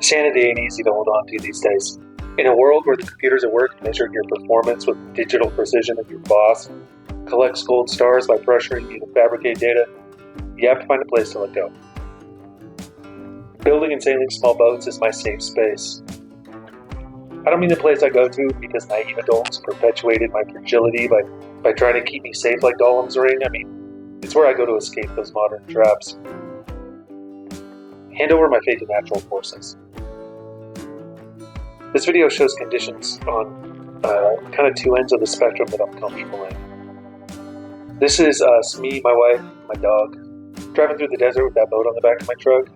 Sanity ain't easy to hold on to these days. In a world where the computers at work measure your performance with digital precision and your boss collects gold stars by pressuring you to fabricate data, you have to find a place to let go. Building and sailing small boats is my safe space. I don't mean the place I go to because naive adults perpetuated my fragility by trying to keep me safe like Gollum's ring. I mean, it's where I go to escape those modern traps. Hand over my faith in natural forces. This video shows conditions on kind of two ends of the spectrum that I'm comfortable in. This is us, me, my wife, my dog, driving through the desert with that boat on the back of my truck.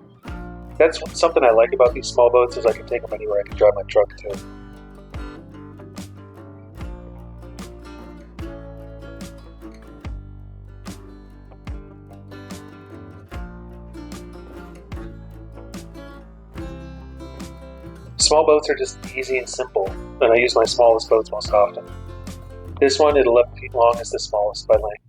That's something I like about these small boats, is I can take them anywhere I can drive my truck to. Small boats are just easy and simple, and I use my smallest boats most often. This one at 11 feet long is the smallest by length.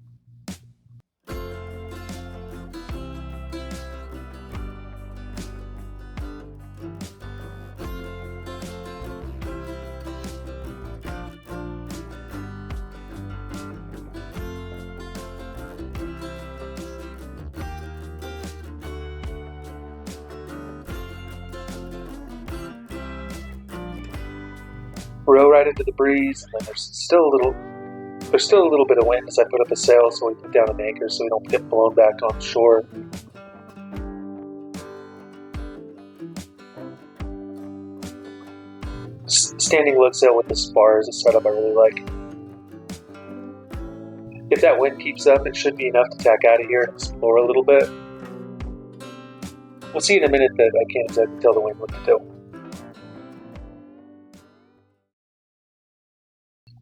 Row right into the breeze, and then there's still a little bit of wind as I put up a sail, so we put down an anchor so we don't get blown back on shore. Standing lug sail with the spar is a setup I really like. If that wind keeps up, it should be enough to tack out of here and explore a little bit. We'll see in a minute that I can't exactly tell the wind what to do.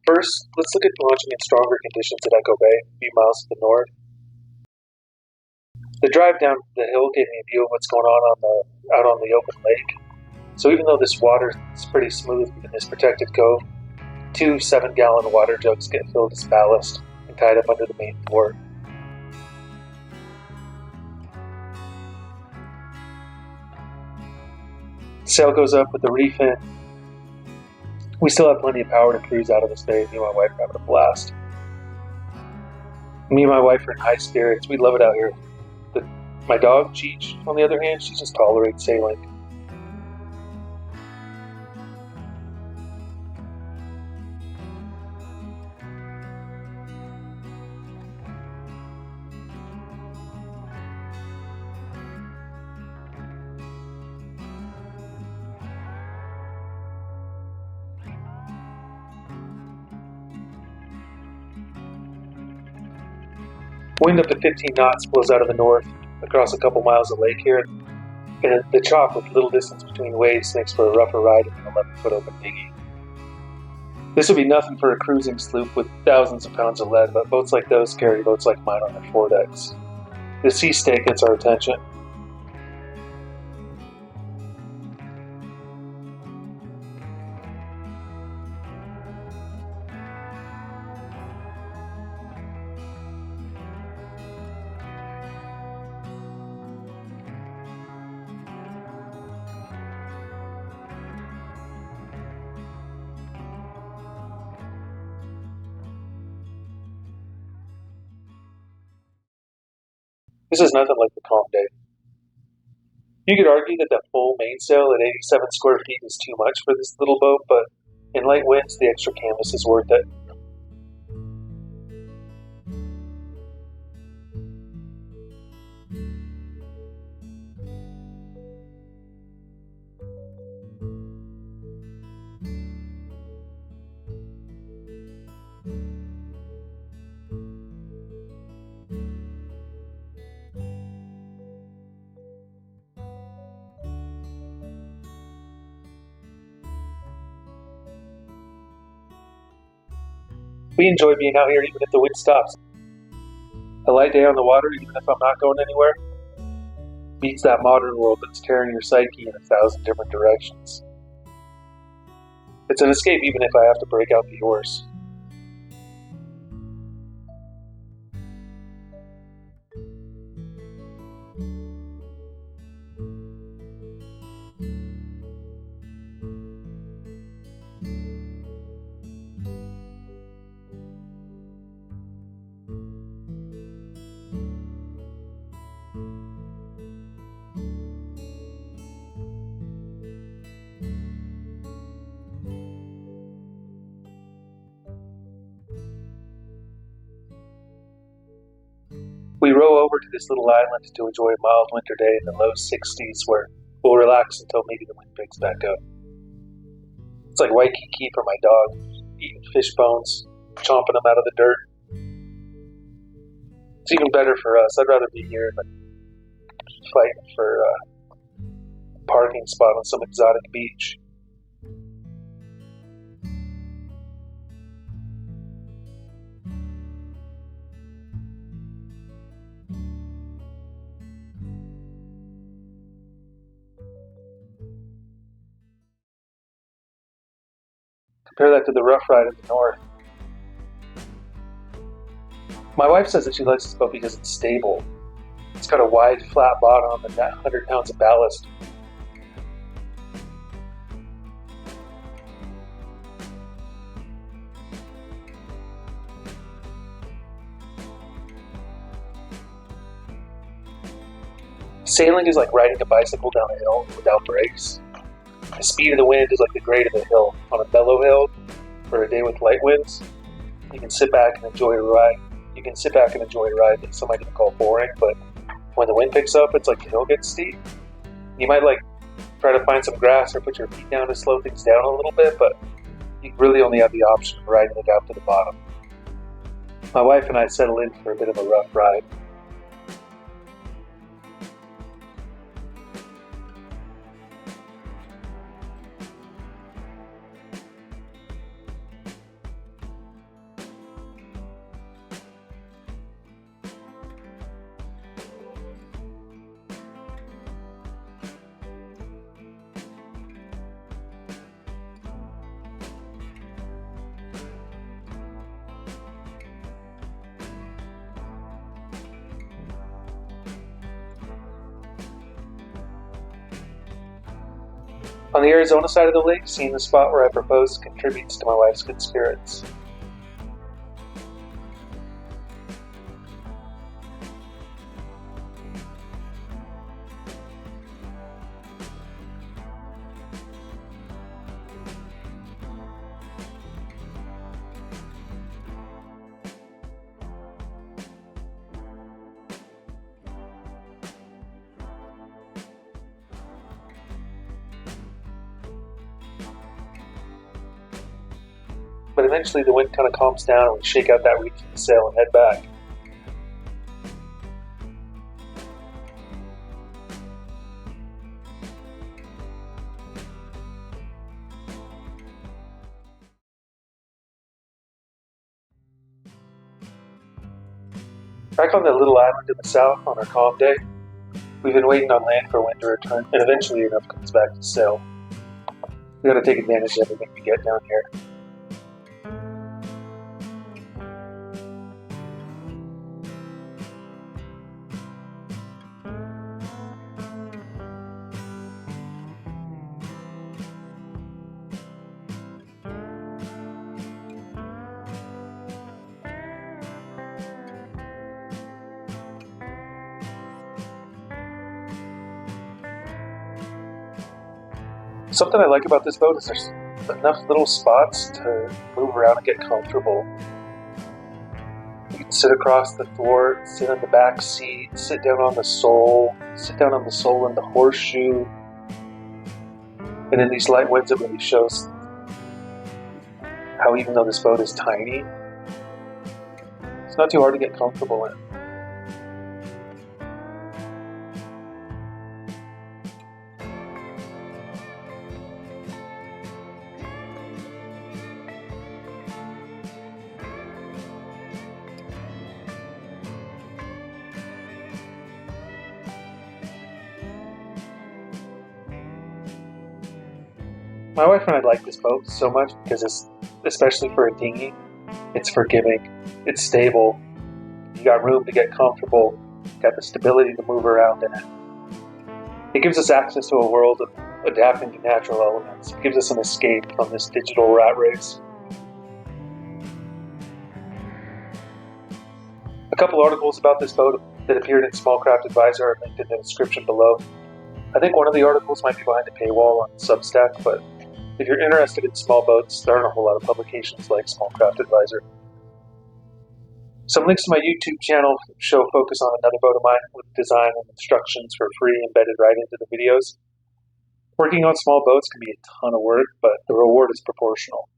First, let's look at launching in stronger conditions at Echo Bay, a few miles to the north. The drive down the hill gave me a view of what's going on out on the open lake. So even though this water is pretty smooth in this protected cove, 2 7-gallon water jugs get filled as ballast and tied up under the main thwart. The sail goes up with the reef in. We still have plenty of power to cruise out of this bay. Me and my wife are having a blast. Me and my wife are in high spirits. We love it out here. My dog, Cheech, on the other hand, she just tolerates sailing. Wind up to 15 knots blows out of the north across a couple miles of lake here, and the chop with little distance between waves makes for a rougher ride in an 11-foot open dinghy. This would be nothing for a cruising sloop with thousands of pounds of lead, but boats like those carry boats like mine on their foredecks. The sea stake gets our attention. This is nothing like the calm day. You could argue that the full mainsail at 87 square feet is too much for this little boat, but in light winds, the extra canvas is worth it. We enjoy being out here even if the wind stops. A light day on the water, even if I'm not going anywhere, beats that modern world that's tearing your psyche in 1,000 different directions. It's an escape even if I have to break out the oars. to this little island to enjoy a mild winter day in the low 60s where we'll relax until maybe the wind picks back up. It's like Waikiki for my dog, eating fish bones, chomping them out of the dirt. It's even better for us. I'd rather be here than fighting for a parking spot on some exotic beach. Compare that to the rough ride in the north. My wife says that she likes this boat because it's stable. It's got a wide, flat bottom and 100 pounds of ballast. Sailing is like riding a bicycle down a hill without brakes. The speed of the wind is like the grade of the hill. On a mellow hill, for a day with light winds, you can sit back and enjoy a ride. That some might even call boring, but when the wind picks up, it's like the hill gets steep. You might try to find some grass or put your feet down to slow things down a little bit, but you really only have the option of riding it out to the bottom. My wife and I settle in for a bit of a rough ride. On the Arizona side of the lake, seeing the spot where I propose contributes to my wife's good spirits. But eventually the wind kind of calms down and we shake out that reef from the sail and head back. Back on that little island in the south on our calm day, we've been waiting on land for wind to return, and eventually enough comes back to sail. We gotta take advantage of everything we get down here. Something I like about this boat is there's enough little spots to move around and get comfortable. You can sit across the thwart, sit on the back seat, sit down on the sole in the horseshoe. And in these light winds, it really shows how even though this boat is tiny, it's not too hard to get comfortable in. My wife and I like this boat so much because it's, especially for a dinghy, it's forgiving, it's stable, you got room to get comfortable, you got the stability to move around in it. It gives us access to a world of adapting to natural elements. It gives us an escape from this digital rat race. A couple articles about this boat that appeared in Small Craft Advisor are linked in the description below. I think one of the articles might be behind a paywall on Substack, but if you're interested in small boats, there aren't a whole lot of publications like Small Craft Advisor. Some links to my YouTube channel show focus on another boat of mine with design and instructions for free embedded right into the videos. Working on small boats can be a ton of work, but the reward is proportional.